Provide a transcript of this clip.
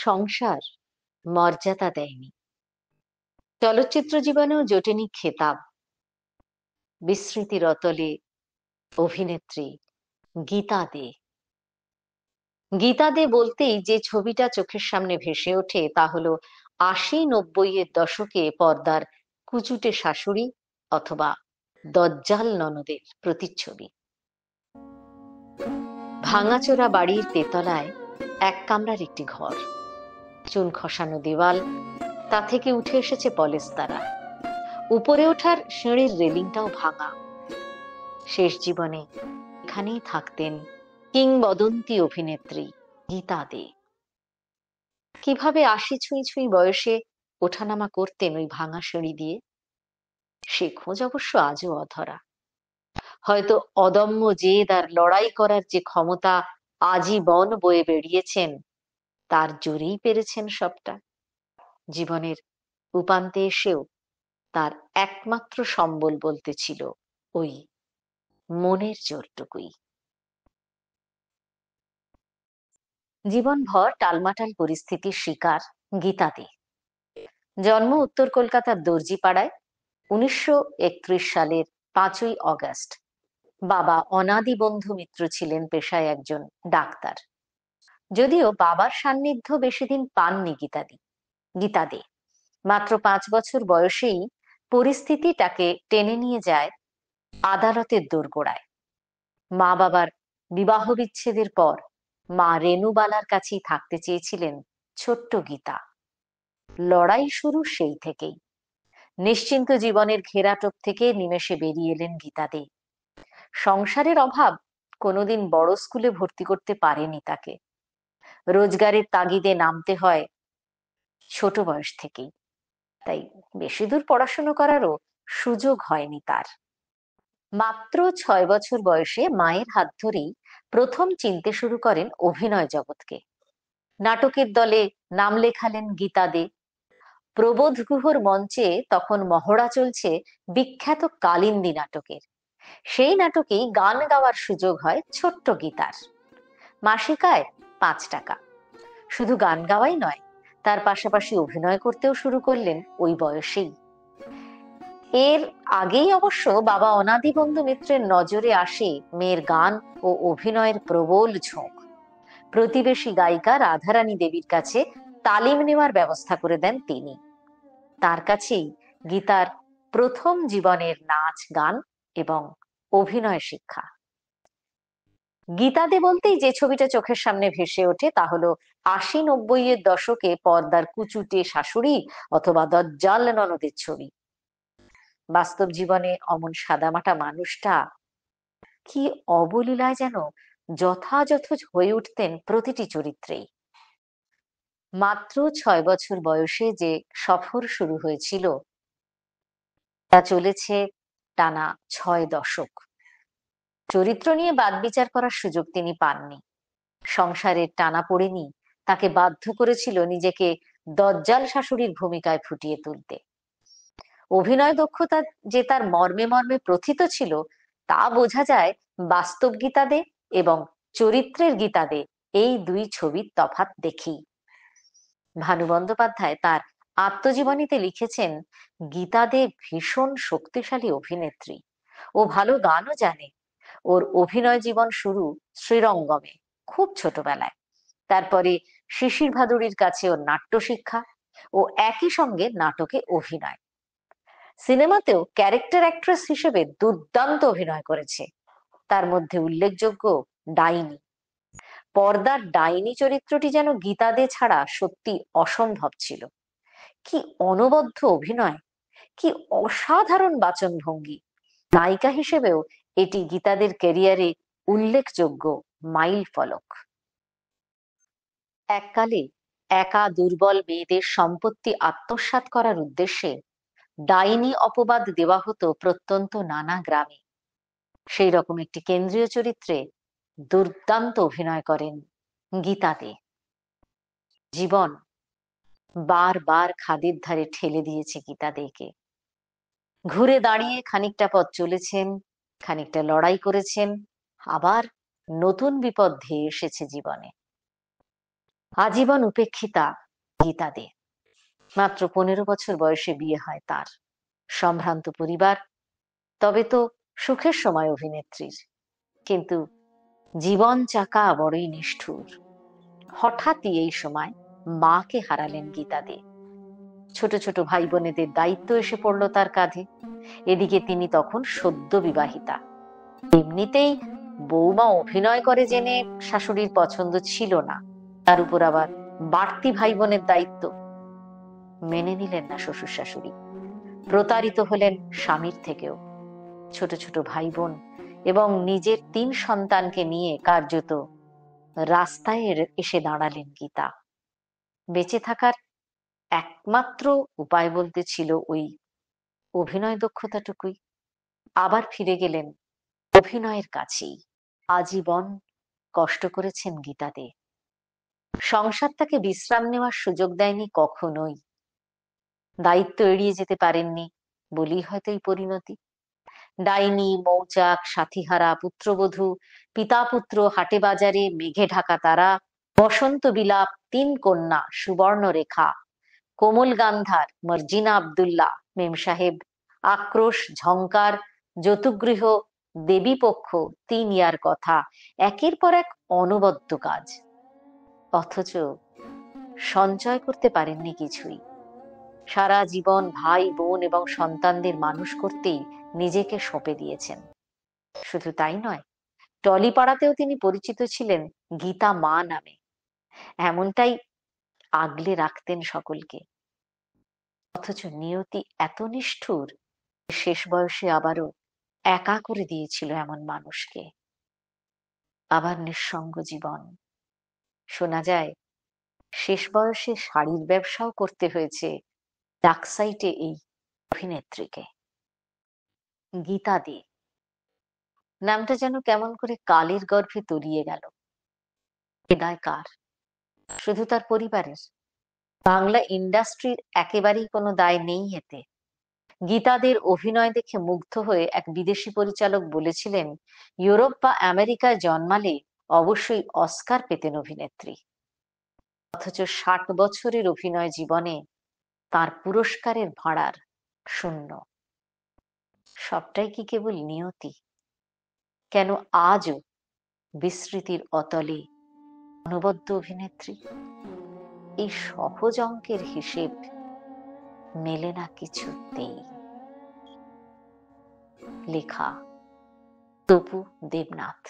সংসার মর্যাদা দেয়নি, চলচ্চিত্র জীবনেও জোটেনি খেতাব। বিস্মৃতির অতলে অভিনেত্রী গীতা দে। গীতা দে বলতেই যে ছবিটা চোখের সামনে ভেসে ওঠে তা হলো ৮০-৯০-এর দশকে পর্দার কুচুটে শাশুড়ি অথবা দজ্জাল ননদের প্রতিচ্ছবি। ভাঙাচোরা বাড়ির তেতলায় এক কামরার একটি ঘর, চুন খসানো দেওয়াল, তা থেকে উঠে এসেছে পলেস্তারা। উপরে ওঠার সিঁড়ির রেলিংটাও ভাঙা। শেষ জীবনে এখানেই থাকতেন কিংবদন্তি অভিনেত্রী গীতা দে। কিভাবে ৮০ ছুঁই ছুঁই বয়সে ওঠানামা করতেন ওই ভাঙা সিঁড়ি দিয়ে, সে খোঁজ অবশ্য আজও অধরা। হয়তো অদম্য জেদ আর লড়াই করার যে ক্ষমতা আজীবন বয়ে বেরিয়েছেন, তার জোরেই পেরেছেন সবটা। জীবনের উপান্তে এসেও তার একমাত্র সম্বল বলতে ছিল ওই মনের জোরটুকুই। জীবনভর টালমাটাল পরিস্থিতির শিকার গীতা দে। জন্ম উত্তর কলকাতার দর্জিপাড়ায় ১৯৩১ সালের ৫ই অগস্ট। বাবা অনাদি বন্ধু মিত্র ছিলেন পেশায় একজন ডাক্তার। যদিও বাবার সান্নিধ্য বেশি দিন পাননি গীতা দে। মাত্র ৫ বছর বয়সেই পরিস্থিতি তাকে টেনে নিয়ে যায় আদালতের দোরগোড়ায়। মা বাবার বিবাহ বিচ্ছেদের পর মা রেণুবালার কাছেই থাকতে চেয়েছিলেন ছোট্ট গীতা। লড়াই শুরু সেই থেকেই। নিশ্চিন্ত জীবনের ঘেরাটোপ থেকে নিমেষে বেরিয়ে এলেন গীতা দে। সংসারের অভাব কোনোদিন বড় স্কুলে ভর্তি করতে পারেনি তাকে। রোজগারের তাগিদে নামতে হয় ছোট বয়স থেকেই, তাই বেশি দূর পড়াশোনা করারও সুযোগ হয়নি তার। মাত্র ৬ বছর বয়সে মায়ের হাত ধরেই প্রথম চিনতে শুরু করেন অভিনয় জগৎকে। নাটকের দলে নাম লেখালেন গীতা দে। প্রবোধ গুহর মঞ্চে তখন মহড়া চলছে বিখ্যাত কালিন্দী নাটকের। সেই নাটকেই গান গাওয়ার সুযোগ হয় ছোট্ট গীতার। মাসিক আয় ৫ টাকা। শুধু গান গাওয়াই নয়, তার পাশাপাশি অভিনয় করতেও শুরু করলেন ওই বয়সেই। এর আগেই অবশ্য বাবা অনাদি বন্ধু মিত্রের নজরে আসে মেয়ের গান ও অভিনয়ের প্রবল ঝোঁক। প্রতিবেশী গায়িকা রাধারানী দেবীর কাছে তালিম নেওয়ার ব্যবস্থা করে দেন তিনি। তার কাছেই গীতার প্রথম জীবনের নাচ, গান এবং অভিনয় শিক্ষা। গীতা দে বলতেই যে ছবিটা চোখের সামনে ভেসে ওঠে তা হলো ৮০-৯০-এর দশকে পর্দার কুচুটে শাশুড়ি অথবা দজ্জাল ননদের ছবি। বাস্তব জীবনে অমন সাদামাটা মানুষটা কি অবলীলায় যেন যথাযথ হয়ে উঠতেন প্রতিটি চরিত্রেই। মাত্র ৬ বছর বয়সে যে সফর শুরু হয়েছিল তা চলেছে টানা ৬ দশক। চরিত্র নিয়ে বাদবিচার করার সুযোগ তিনি পাননি। সংসারের টানাপোড়েনই তাকে বাধ্য করেছিল নিজেকে দজ্জাল শাশুড়ির ভূমিকায় ফুটিয়ে তুলতে। অভিনয় দক্ষতা যে তার মর্মে মর্মে প্রথিত ছিল তা বোঝা যায় বাস্তব গীতা দে এবং চরিত্রের গীতা দে, এই দুই ছবির তফাৎ দেখেই। ভানু বন্দ্যোপাধ্যায় তার আত্মজীবনীতে লিখেছেন, গীতা দে ভীষণ শক্তিশালী অভিনেত্রী। ও ভালো গানও জানে। ওর অভিনয় জীবন শুরু শ্রীরঙ্গমে, খুব ছোটবেলায়। তারপরে শিশির ভাদুড়ির কাছে ওর নাট্য শিক্ষা ও একই সঙ্গে নাটকে অভিনয়। সিনেমাতেও ক্যারেক্টার অ্যাক্ট্রেস হিসেবে দুর্দান্ত অভিনয় করেছে। তার মধ্যে উল্লেখযোগ্য ডাইনি। পর্দার ডাইনি চরিত্রটি যেন গীতা দে ছাড়া সত্যি অসম্ভব ছিল। কি অনবদ্য অভিনয়, কি অসাধারণ বাচনভঙ্গি। নায়িকা হিসেবেও এটি গীতাদের ক্যারিয়ারে উল্লেখযোগ্য মাইল ফলক। এককালে একা দুর্বল মেয়েদের সম্পত্তি আত্মসাৎ করার উদ্দেশ্যে ডাইনি অপবাদ দেওয়া হতো প্রত্যন্ত নানা গ্রামে। সেই রকম একটি কেন্দ্রীয় চরিত্রে দুর্দান্ত অভিনয় করেন গীতা দে। জীবন বারবার খাদের ধারে ঠেলে দিয়েছে গীতা দেকে। ঘুরে দাঁড়িয়ে খানিকটা পথ চলেছেন, খানিকটা লড়াই করেছেন, আবার নতুন বিপদ ধেয়ে এসেছে জীবনে। আজীবন উপেক্ষিতা গীতা দে। মাত্র 15 বছর বয়সে বিয়ে হয় তার। সম্ভ্রান্ত পরিবার, তবে তো সুখের সময় অভিনেত্রীর। কিন্তু জীবন চাকা বড়ই নিষ্ঠুর। হঠাৎই এই সময় মাকে হারালেন গীতা দে। ছোট ছোট ভাই বোনেদের দায়িত্ব এসে পড়ল তার কাঁধে। এদিকে তিনি তখন সদ্য বিবাহিতা। এমনিতেই বৌমা অভিনয় করে জেনে শাশুড়ির পছন্দ ছিল না, তার উপর আবার বাড়তি ভাই বোনের দায়িত্ব। মেনে নিলেন না শ্বশুর শাশুড়ি। প্রতারিত হলেন স্বামীর থেকেও। ছোট ছোট ভাই বোন এবং নিজের 3 সন্তানকে নিয়ে কার্যত রাস্তায় এসে দাঁড়ালেন গীতা। বেঁচে থাকার একমাত্র উপায় বলতে ছিল ওই অভিনয় দক্ষতাটুকুই। আবার ফিরে গেলেন অভিনয়ের কাছেই। আজীবন কষ্ট করেছেন গীতা দে। সংসার তাকে বিশ্রাম নেওয়ার সুযোগ দেয়নি কখনোই। দায়িত্ব এড়িয়ে যেতে পারেননি বলেই হয়তো এই পরিণতি। ডাইনি, মৌচাক, সাথীহারা, পুত্রবধূ, পিতা পুত্র, হাটে বাজারে, মেঘে ঢাকা তারা, বসন্ত বিলাপ, 3 কন্যা, সুবর্ণরেখা, কোমল গান্ধার, মর্জিনা আব্দুল্লাহ, মেম সাহেব, আক্রোশ, ঝংকার, যতুগৃহ, দেবীপক্ষ, 3 ইয়ার কথা, একের পর এক অনবদ্য কাজ। অথচ সঞ্চয় করতে পারেননি কিছুই। সারা জীবন ভাই বোন এবং সন্তানদের মানুষ করতেই নিজেকে সঁপে দিয়েছেন। শুধু তাই নয়, টলিপাড়াতেও তিনি পরিচিত ছিলেন গীতা মা নামে। এমনটাই আগলে রাখতেন সকলকে। অথচ নিয়তি এত নিষ্ঠুর, শেষ বয়সে আবারও একা করে দিয়েছিল এমন মানুষকে। আবার নিঃসঙ্গ জীবন। শোনা যায় শেষ বয়সে শাড়ির ব্যবসাও করতে হয়েছে ডাকসাইটে এই অভিনেত্রীকে। গীতা দে নামটা যেন কেমন করে কালের গর্ভে তলিয়ে গেল। এ দায় কার? শুধু তার পরিবারের? বাংলা ইন্ডাস্ট্রির একেবারেই কোনো দায় নেই এতে। গীতাদের অভিনয় দেখে মুগ্ধ হয়ে এক বিদেশি পরিচালক বলেছিলেন, ইউরোপ বা আমেরিকায় জন্মালে অবশ্যই অস্কার পেতেন অভিনেত্রী। অথচ 60 বছরের অভিনয় জীবনে তার পুরস্কারের ভাঁড়ার শূন্য। সবটাই কি কেবল নিয়তি? কেন আজও বিস্মৃতির অতলে অনবদ্য অভিনেত্রী? এই সহজ অঙ্কের হিসেব মেলে না কিছুতেই। লেখা তপু দেবনাথ।